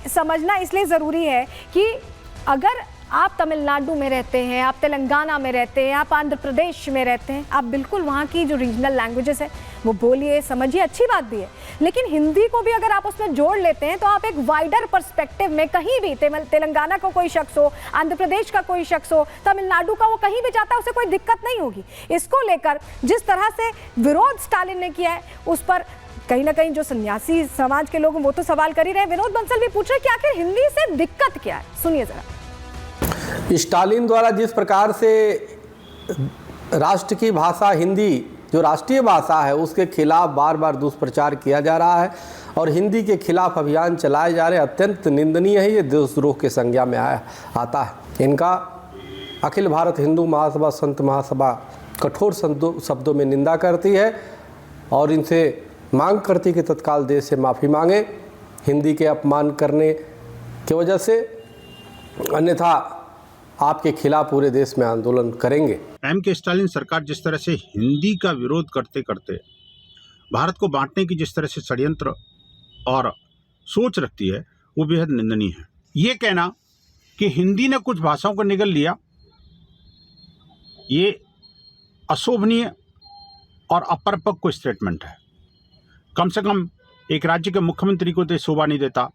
समझना इसलिए ज़रूरी है कि अगर आप तमिलनाडु में रहते हैं, आप तेलंगाना में रहते हैं, आप आंध्र प्रदेश में रहते हैं, आप बिल्कुल वहाँ की जो रीजनल लैंग्वेजेस है वो बोलिए, समझिए, अच्छी बात भी है। लेकिन हिंदी को भी अगर आप उसमें जोड़ लेते हैं तो आप एक वाइडर पर्सपेक्टिव में कहीं भी, तेलंगाना का कोई शख्स हो, आंध्र प्रदेश का कोई शख्स हो, तमिलनाडु का, वो कहीं भी जाता है, उसे कोई दिक्कत नहीं होगी। इसको लेकर जिस तरह से विरोध स्टालिन ने किया है उस पर कहीं ना कहीं जो सन्यासी समाज के लोग वो तो सवाल कर ही रहे हैं। विनोद बंसल भी पूछ रहे कि आखिर हिंदी से दिक्कत क्या है, सुनिए जरा। स्टालिन द्वारा जिस प्रकार से राष्ट्र की भाषा हिंदी, जो राष्ट्रीय भाषा है, उसके खिलाफ बार बार दुष्प्रचार किया जा रहा है और हिंदी के खिलाफ अभियान चलाए जा रहे हैं, अत्यंत निंदनीय है। ये देशद्रोह के संज्ञा में आता है। इनका अखिल भारत हिंदू महासभा, संत महासभा कठोर शब्दों में निंदा करती है और इनसे मांग करती कि तत्काल देश से माफ़ी मांगे हिंदी के अपमान करने की वजह से, अन्यथा आपके खिलाफ पूरे देश में आंदोलन करेंगे। के स्टालिन सरकार जिस तरह से हिंदी का विरोध करते करते भारत को बांटने की जिस तरह से षड्यंत्र और सोच रखती है वो बेहद निंदनीय है। ये कहना कि हिंदी ने कुछ भाषाओं को निगल लिया, ये अशोभनीय और अपरिपक्व स्टेटमेंट है। कम से कम एक राज्य के मुख्यमंत्री को तो शोभा नहीं देता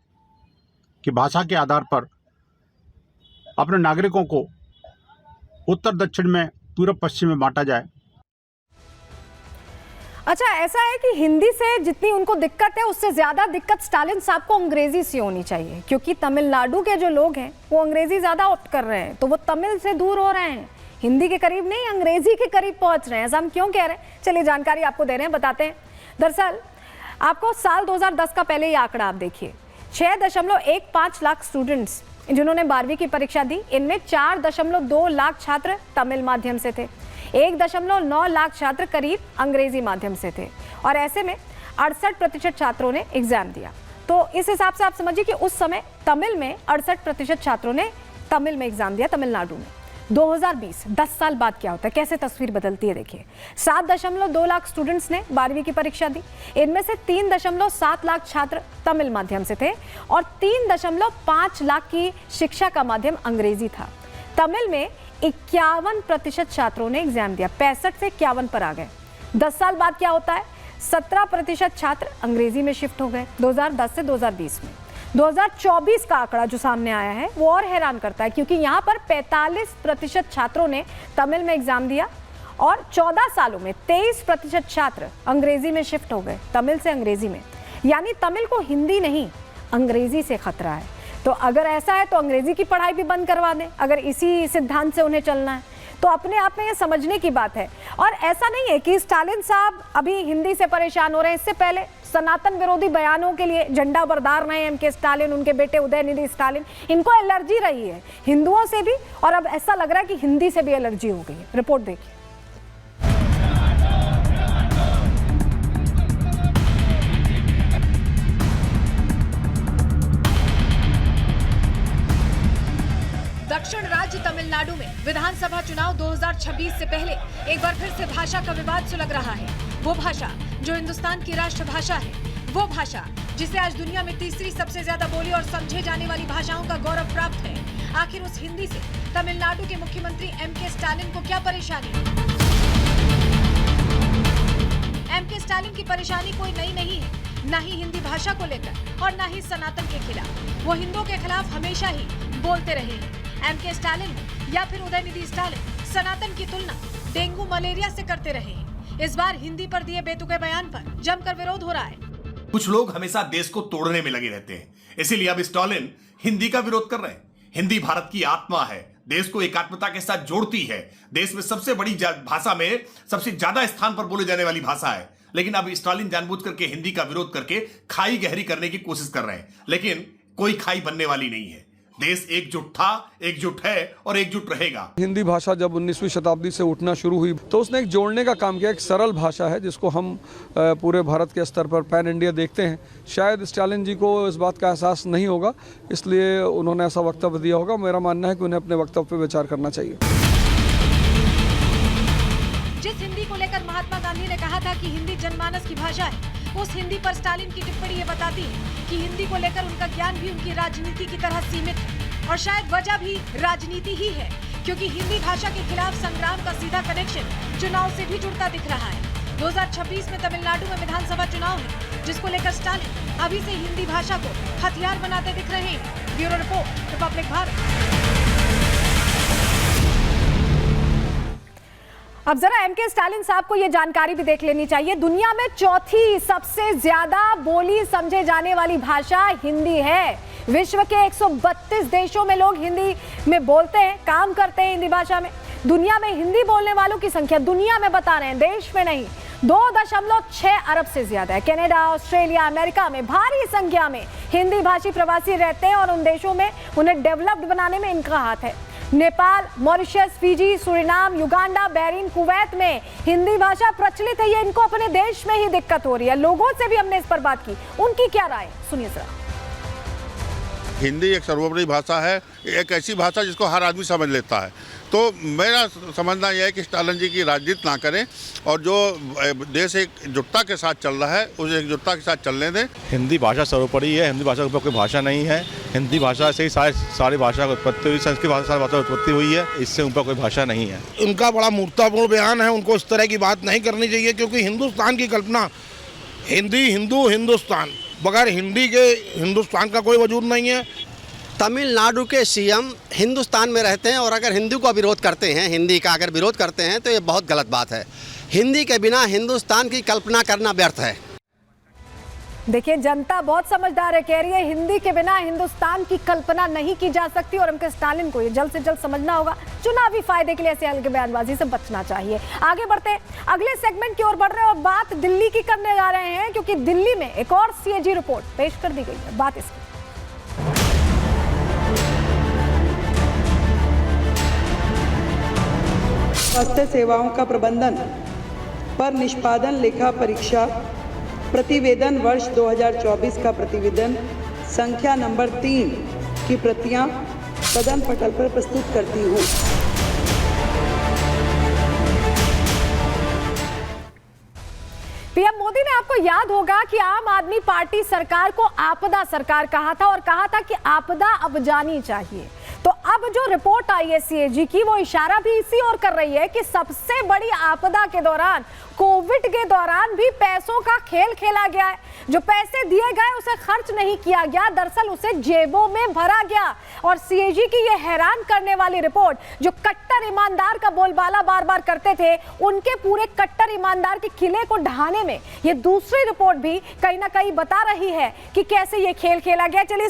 कि भाषा के आधार पर अपने नागरिकों को उत्तर दक्षिण में, पूर्व पश्चिम में बांटा जाए। अच्छा, ऐसा है कि हिंदी से जितनी उनको दिक्कत है उससे ज्यादा दिक्कत स्टालिन साहब को अंग्रेजी से होनी चाहिए, क्योंकि तमिलनाडु के जो लोग हैं वो अंग्रेजी ज्यादा ऑप्ट कर रहे हैं, तो वो तमिल से दूर हो रहे हैं, हिंदी के करीब नहीं, अंग्रेजी के करीब पहुंच रहे हैं। ऐसा हम क्यों कह रहे हैं, चलिए जानकारी आपको दे रहे हैं, बताते हैं। दरअसल आपको साल 2010 का पहले ही आंकड़ा आप देखिए, 6.15 लाख स्टूडेंट्स जिन्होंने 12वीं की परीक्षा दी, इनमें 4.2 लाख छात्र तमिल माध्यम से थे, 1.9 लाख छात्र करीब अंग्रेजी माध्यम से थे और ऐसे में 68% छात्रों ने एग्जाम दिया। तो इस हिसाब से आप समझिए कि उस समय तमिल में 68% छात्रों ने तमिल में एग्जाम दिया तमिलनाडु में। 2020 10 साल बाद क्या होता है, कैसे तस्वीर बदलती है देखिए। 7.2 लाख स्टूडेंट्स ने 12वीं की परीक्षा दी, इनमें से 3.7 लाख छात्र तमिल माध्यम से थे और 3.5 लाख की शिक्षा का माध्यम अंग्रेजी था। तमिल में 51% छात्रों ने एग्जाम दिया, 65 से 51 पर आ गए। 10 साल बाद क्या होता है, 17% छात्र अंग्रेजी में शिफ्ट हो गए 2010 से 2020 में। 2024 का आंकड़ा जो सामने आया है वो और हैरान करता है, क्योंकि यहाँ पर 45% छात्रों ने तमिल में एग्जाम दिया और 14 सालों में 23% छात्र अंग्रेजी में शिफ्ट हो गए, तमिल से अंग्रेजी में। यानी तमिल को हिंदी नहीं अंग्रेजी से खतरा है। तो अगर ऐसा है तो अंग्रेजी की पढ़ाई भी बंद करवा दें, अगर इसी सिद्धांत से उन्हें चलना है तो अपने आप में ये समझने की बात है। और ऐसा नहीं है कि स्टालिन साहब अभी हिंदी से परेशान हो रहे हैं, इससे पहले सनातन विरोधी बयानों के लिए झंडा बरदार रहे एम के स्टालिन, उनके बेटे उदयनिधि स्टालिन, इनको एलर्जी रही है हिंदुओं से भी और अब ऐसा लग रहा है कि हिंदी से भी एलर्जी हो गई है। रिपोर्ट देखिए। दक्षिण राज्य तमिलनाडु में विधानसभा चुनाव 2026 से पहले एक बार फिर से भाषा का विवाद सुलग रहा है। वो भाषा जो हिंदुस्तान की राष्ट्रभाषा है, वो भाषा जिसे आज दुनिया में तीसरी सबसे ज्यादा बोली और समझे जाने वाली भाषाओं का गौरव प्राप्त है। आखिर उस हिंदी से तमिलनाडु के मुख्यमंत्री एम के स्टालिन को क्या परेशानी? एम के स्टालिन की परेशानी कोई नई नहीं है, न ही हिंदी भाषा को लेकर और न ही सनातन के खिलाफ। वो हिंदुओं के खिलाफ हमेशा ही बोलते रहे हैं। एम के स्टालिन या फिर उदयनिधि स्टालिन सनातन की तुलना डेंगू मलेरिया से करते रहे हैं। इस बार हिंदी पर दिए बेतुके बयान पर जमकर विरोध हो रहा है। कुछ लोग हमेशा देश को तोड़ने में लगे रहते हैं, इसीलिए अब स्टालिन हिंदी का विरोध कर रहे हैं। हिंदी भारत की आत्मा है, देश को एकात्मता के साथ जोड़ती है, देश में सबसे बड़ी भाषा में सबसे ज्यादा स्थान पर बोले जाने वाली भाषा है। लेकिन अब स्टालिन जानबूझ करके हिंदी का विरोध करके खाई गहरी करने की कोशिश कर रहे हैं, लेकिन कोई खाई बनने वाली नहीं है। देश एकजुट था, एकजुट है और एकजुट रहेगा। हिंदी भाषा जब 19वीं शताब्दी से उठना शुरू हुई तो उसने एक जोड़ने का काम किया। एक सरल भाषा है जिसको हम पूरे भारत के स्तर पर पैन इंडिया देखते हैं। शायद स्टालिन जी को इस बात का एहसास नहीं होगा, इसलिए उन्होंने ऐसा वक्तव्य दिया होगा। मेरा मानना है कि उन्हें अपने वक्तव्य पर विचार करना चाहिए। जिस हिंदी को लेकर महात्मा गांधी ने कहा था कि हिंदी जनमानस की भाषा है, उस हिंदी पर स्टालिन की टिप्पणी ये बताती है कि हिंदी को लेकर उनका ज्ञान भी उनकी राजनीति की तरह सीमित है और शायद वजह भी राजनीति ही है, क्योंकि हिंदी भाषा के खिलाफ संग्राम का सीधा कनेक्शन चुनाव से भी जुड़ता दिख रहा है। 2026 में तमिलनाडु में विधानसभा चुनाव है, जिसको लेकर स्टालिन अभी से हिंदी भाषा को हथियार बनाते दिख रहे हैं। Bureau report, Republic Bharat. अब जरा एमके स्टालिन साहब को यह जानकारी भी देख लेनी चाहिए। दुनिया में चौथी सबसे ज्यादा बोली समझे जाने वाली भाषा हिंदी है। विश्व के 132 देशों में लोग हिंदी में बोलते हैं, काम करते हैं हिंदी भाषा में। दुनिया में हिंदी बोलने वालों की संख्या, दुनिया में बता रहे हैं, देश में नहीं, 2.6 अरब से ज्यादा है। कनाडा, ऑस्ट्रेलिया, अमेरिका में भारी संख्या में हिंदी भाषी प्रवासी रहते हैं और उन देशों में उन्हें डेवलप्ड बनाने में इनका हाथ है। Nepal, Mauritius, Fiji, Suriname, Uganda, Bahrain, Kuwait में हिंदी भाषा प्रचलित है। ये इनको अपने देश में ही दिक्कत हो रही है। लोगों से भी हमने इस पर बात की, उनकी क्या राय, सुनिए जरा। हिंदी एक सर्वोपरि भाषा है, एक ऐसी भाषा जिसको हर आदमी समझ लेता है। तो मेरा समझना यह है कि स्टालिन जी की राजनीति ना करें और जो देश एकजुटता के साथ चल रहा है उस एकजुटता के साथ चलने दें। हिंदी भाषा सर्वोपरि है, हिंदी भाषा के ऊपर कोई भाषा नहीं है। हिंदी भाषा से ही सारी भाषा की उत्पत्ति हुई, संस्कृत भाषा सारी भाषा की उत्पत्ति हुई है, इससे ऊपर कोई भाषा नहीं है। उनका बड़ा मूर्खतापूर्ण बयान है, उनको इस तरह की बात नहीं करनी चाहिए, क्योंकि हिंदुस्तान की कल्पना हिंदी, हिंदू, हिंदुस्तान, बगैर हिंदी के हिंदुस्तान का कोई वजूद नहीं है। तमिलनाडु के सीएम हिंदुस्तान में रहते हैं और अगर हिंदी का विरोध करते हैं, हिंदी का अगर विरोध करते हैं तो ये बहुत गलत बात है। हिंदी के बिना हिंदुस्तान की कल्पना करना व्यर्थ है। देखिए, जनता बहुत समझदार है, कह रही है हिंदी के बिना हिंदुस्तान की कल्पना नहीं की जा सकती और एमके स्टालिन को ये जल्द से जल्द समझना होगा। चुनावी फायदे के लिए ऐसे हल्के बयानबाजी से बचना चाहिए। आगे बढ़ते हैं, अगले सेगमेंट की ओर बढ़ रहे हैं और बात दिल्ली की करने जा रहे हैं, क्योंकि दिल्ली में एक और सीएजी रिपोर्ट पेश कर दी गई है। बात इसकी। स्वास्थ्य सेवाओं का प्रबंधन पर निष्पादन लेखा परीक्षा प्रतिवेदन वर्ष 2024 का प्रतिवेदन संख्या नंबर 3 की प्रतियां सदन पटल पर प्रस्तुत करती हूँ। पीएम मोदी ने, आपको याद होगा कि आम आदमी पार्टी सरकार को आपदा सरकार कहा था और कहा था कि आपदा अब जानी चाहिए। तो अब जो रिपोर्ट आई है सीएजी की, वो इशारा भी इसी ओर कर रही है कि सबसे बड़ी आपदा के दौरान, कोविड के दौरान भी पैसों का खेल खेला गया है। जो पैसे दिए गए उसे खर्च नहीं किया गया, दरअसल उसे जेबों में भरा गया। और सीएजी की ये हैरान करने वाली रिपोर्ट, जो कट्टर ईमानदार का बोलबाला बार बार करते थे, उनके पूरे कट्टर ईमानदार के किले को ढहाने में ये दूसरी रिपोर्ट भी कहीं ना कहीं बता रही है कि कैसे ये खेल खेला गया। चलिए